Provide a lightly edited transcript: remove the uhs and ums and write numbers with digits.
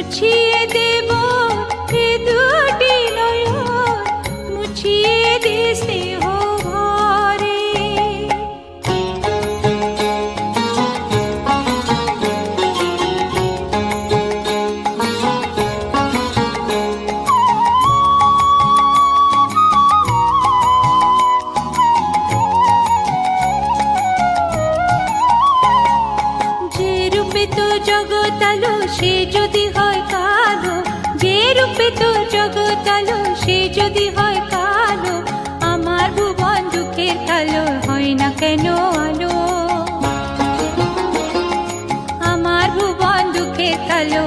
মুছিয়ে দেব এ দুটি নয়ন, মুছিয়ে দে স্নেহ ভরে। যে রূপে তো জগৎ আলো সে যদি হয় কালো, যে রূপে তো জগৎ আলো সে যদি হয় কালো, আমার ভুবন দুঃখের কালো হয় না কেন আলো, আমার ভুবন দুঃখের কালো